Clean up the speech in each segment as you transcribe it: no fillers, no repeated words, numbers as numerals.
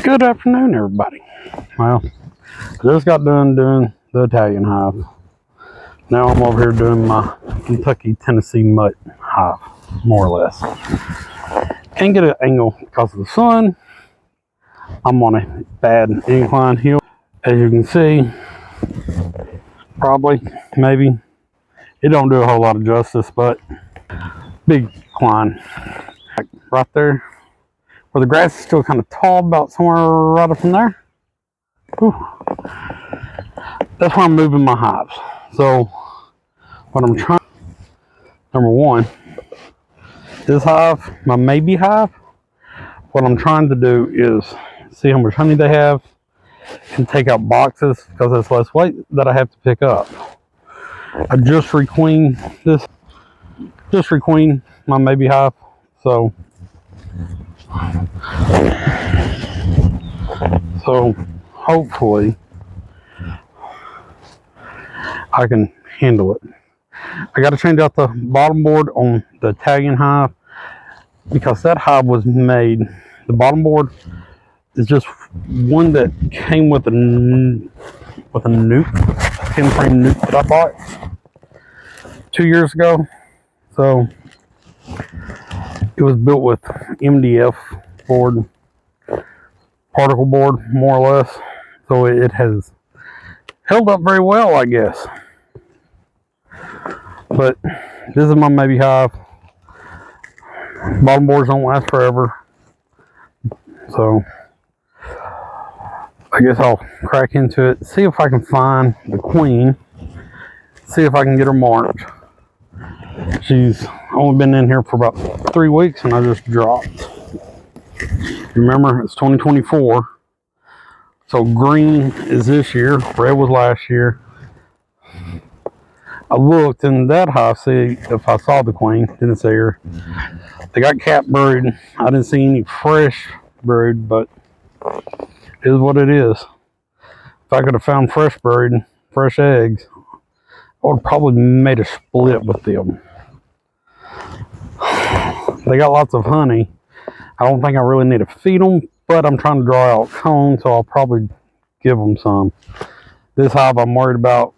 Good afternoon, everybody. Well, I just got done doing the Italian hive. Now I'm over here doing my Kentucky Tennessee mutt hive, more or less. Can't get an angle because of the sun. I'm on a bad incline hill. As you can see, probably, maybe, it don't do a whole lot of justice, but big climb. Right there, where the grass is still kind of tall, about somewhere right up in there. Whew. That's why I'm moving my hives. So what I'm trying, number one, this hive, my Maybee hive, what I'm trying to do is see how much honey they have and take out boxes because it's less weight that I have to pick up. I just requeened my Maybee hive, so hopefully I can handle it. I got to change out the bottom board on the Italian hive because that hive was made, the bottom board is just one that came with a nuke, pin frame nuke that I bought 2 years ago. So it was built with MDF board, particle board, more or less. So it has held up very well, I guess. But this is my Maybee hive. Bottom boards don't last forever. So I guess I'll crack into it, see if I can find the queen, see if I can get her marked. She's only been in here for about 3 weeks and I just dropped. Remember, it's 2024. So green is this year, red was last year. I looked in that hive, see if I saw the queen, didn't see her. They got cat brood. I didn't see any fresh brood, but it is what it is. If I could have found fresh brood, fresh eggs, I would have probably made a split with them. They got lots of honey. I don't think I really need to feed them, but I'm trying to draw out comb, so I'll probably give them some. This hive I'm worried about,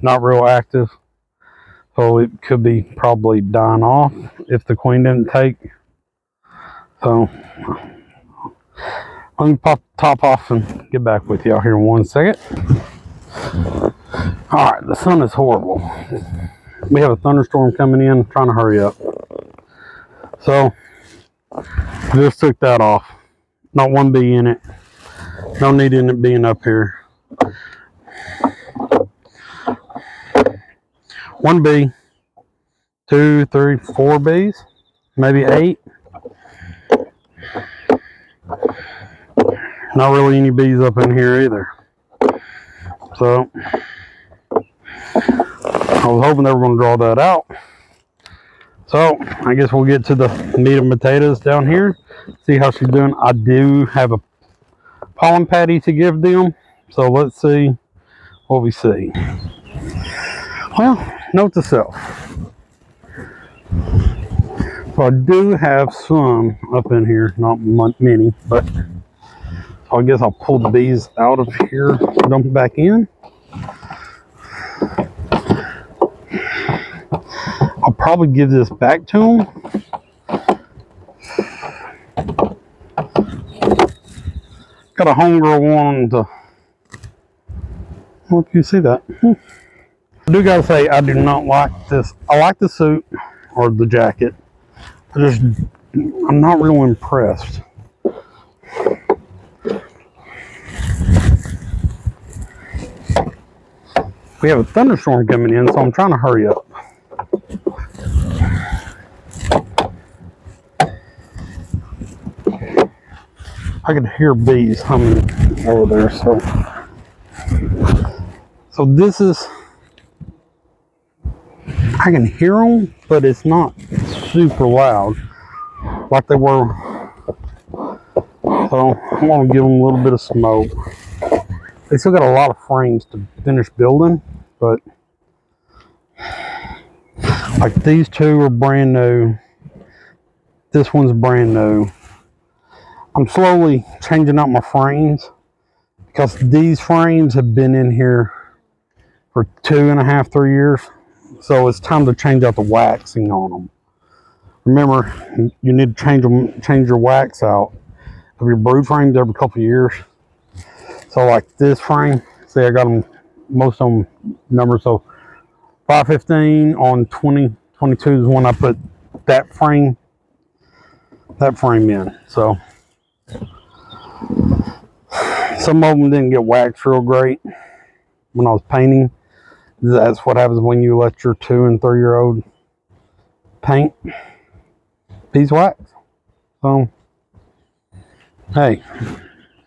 not real active, so it could be probably dying off if the queen didn't take. So let me pop the top off and get back with y'all here in 1 second. Alright, the sun is horrible. We have a thunderstorm coming in, I'm trying to hurry up. So just took that off. Not one bee in it. No need in it being up here. One bee, 2, 3, 4 bees, maybe 8. Not really any bees up in here either. So I was hoping they were going to draw that out. So I guess we'll get to the meat and potatoes down here. See how she's doing. I do have a pollen patty to give them. So let's see what we see. Well, note to self. So I do have some up in here, not many, but so I guess I'll pull the bees out of here, dump it back in. I'll probably give this back to them. Got a homegirl wanting to. Well, you see that. I do gotta say, I do not like this. I like the suit or the jacket. I'm not real impressed. We have a thunderstorm coming in, so I'm trying to hurry up. I could hear bees humming over there, so this is, I can hear them, but it's not super loud like they were. So I want to give them a little bit of smoke. They still got a lot of frames to finish building, but like these two are brand new. This one's brand new. I'm slowly changing out my frames because these frames have been in here for 2.5, 3 years. So it's time to change out the waxing on them. Remember, you need to change your wax out of your brood frames every couple of years. So like this frame, see I got them, most of them numbers, so 515 on 2022 is when I put that frame in. So some of them didn't get waxed real great when I was painting. That's what happens when you let your 2 and 3 year old paint beeswax. So hey,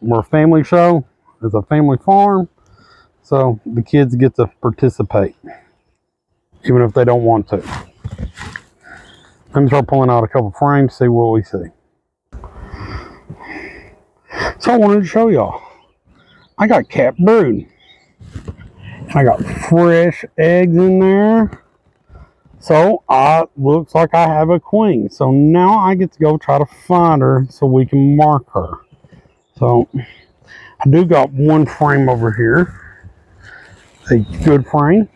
we're a family show. It's a family farm, so the kids get to participate even if they don't want to. Let me start pulling out a couple frames, see what we see. So I wanted to show y'all, I got cat brood. I got fresh eggs in there. So looks like I have a queen. So now I get to go try to find her so we can mark her. So I do got one frame over here, a good frame.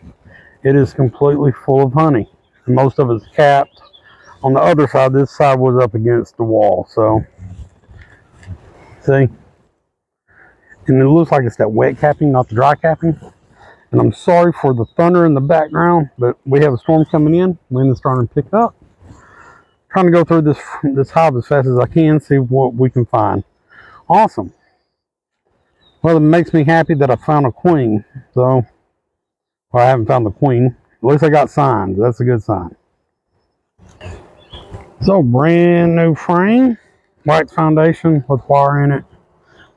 It is completely full of honey, and most of it's capped. On the other side, this side was up against the wall. So see, and it looks like it's that wet capping, not the dry capping. And I'm sorry for the thunder in the background, but we have a storm coming in. Wind is starting to pick up. Trying to go through this hive as fast as I can, see what we can find. Awesome. Well, it makes me happy that I found a queen. So, well, I haven't found the queen. At least I got signs. That's a good sign. So, brand new frame. Wax foundation with wire in it.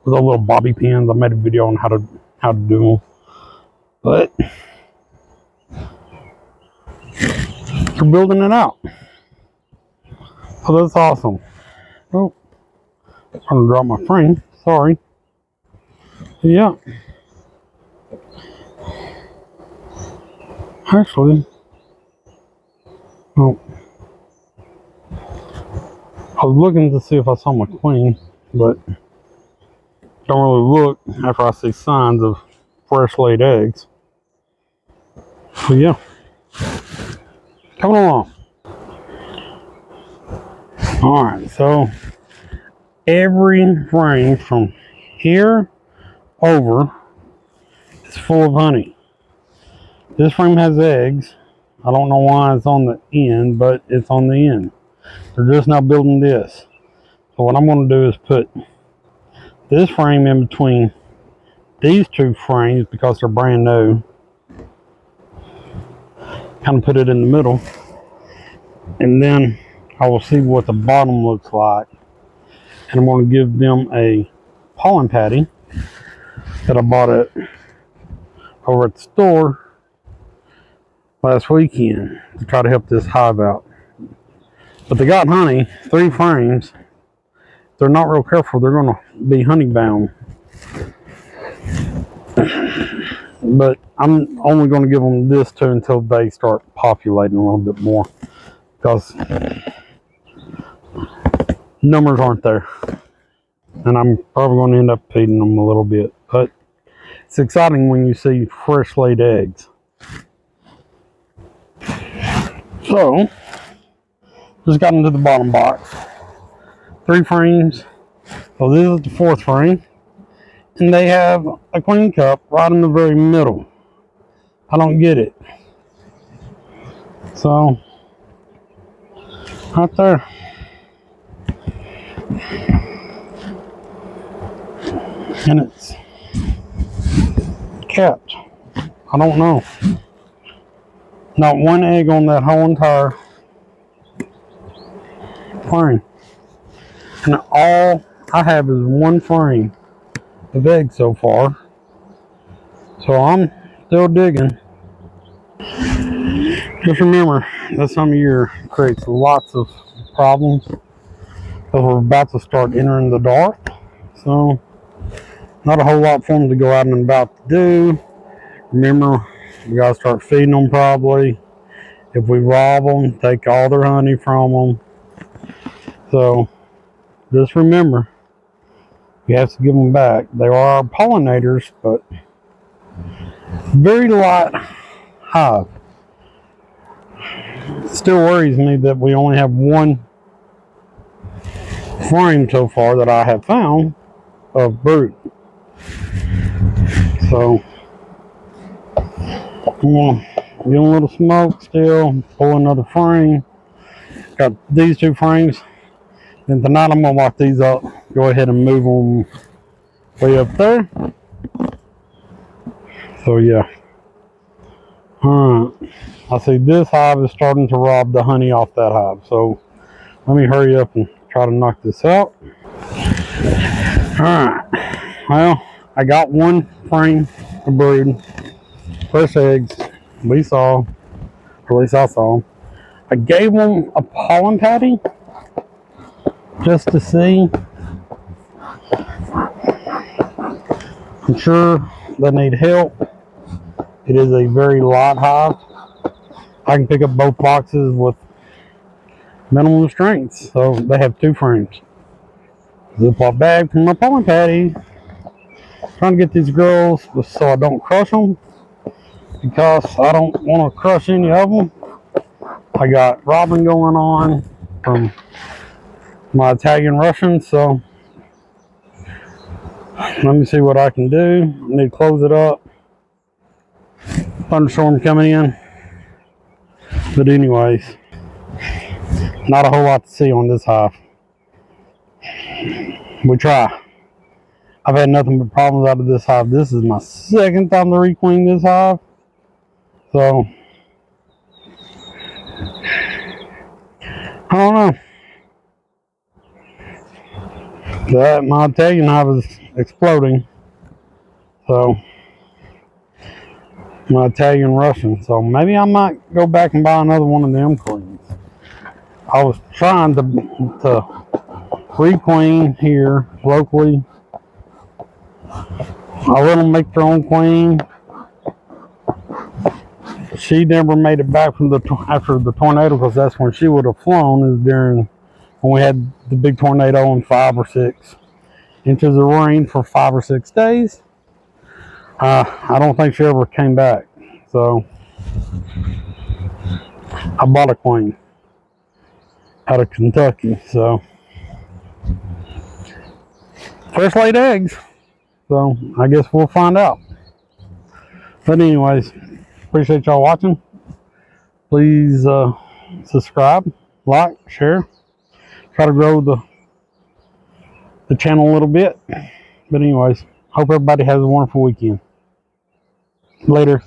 With a little bobby pins. I made a video on how to do them. But we're building it out. So that's awesome. Oh, I'm gonna drop my frame. Sorry. Yeah. Actually, oh, I was looking to see if I saw my queen, but don't really look after I see signs of fresh laid eggs. So yeah, coming along. All right, so every frame from here over is full of honey. This frame has eggs. I don't know why it's on the end, but it's on the end. They're just now building this. So what I'm going to do is put this frame in between these two frames because they're brand new. Kind of put it in the middle. And then I will see what the bottom looks like. And I'm going to give them a pollen patty that I bought over at the store last weekend to try to help this hive out. But they got honey, 3 frames. If they're not real careful, they're going to be honey bound. But I'm only going to give them this too until they start populating a little bit more, because numbers aren't there. And I'm probably going to end up feeding them a little bit. But it's exciting when you see fresh laid eggs. So, just got into the bottom box. 3 frames. So this is the 4th frame. And they have a queen cup right in the very middle. I don't get it. So, right there. And it's capped. I don't know. Not one egg on that whole entire frame. And all I have is 1 frame of eggs so far. So I'm still digging. Just remember, this time of year creates lots of problems because we're about to start entering the dark. So not a whole lot for them to go out and about to do. Remember, we gotta start feeding them probably. If we rob them, take all their honey from them. So just remember, You have to give them back. They are pollinators, but very light hive. Still worries me that we only have one frame so far that I have found of brood. So I'm gonna give them a little smoke still, pull another frame. Got these two frames. Then tonight I'm gonna lock these up, go ahead and move them way up there. So yeah. Alright. I see this hive is starting to rob the honey off that hive. So let me hurry up and try to knock this out. Alright. Well, I got one frame of brood. Fresh eggs. We saw, or at least I saw. I gave them a pollen patty just to see. I'm sure they need help. It is a very light hive. I can pick up both boxes with minimum strength. So they have two frames. Ziploc bag for my pollen patty. Trying to get these girls so I don't crush them, because I don't want to crush any of them. I got robbing going on from my Italian Russian, so let me see what I can do. I need to close it up. Thunderstorm coming in. But anyways, not a whole lot to see on this hive. We try. I've had nothing but problems out of this hive. This is my second time to requeen this hive. So, I don't know. My Italian hive is exploding. So, my Italian Russian. So, maybe I might go back and buy another one of them queens. I was trying to requeen here locally. I let them make their own queen. She never made it back from after the tornado, because that's when she would have flown, is during when we had the big tornado and 5 or 6 inches of rain for 5 or 6 days. I don't think she ever came back. So I bought a queen out of Kentucky. So first laid eggs. So I guess we'll find out. But anyways, appreciate y'all watching. Please subscribe, like, share. Try to grow the channel a little bit. But anyways, hope everybody has a wonderful weekend. Later.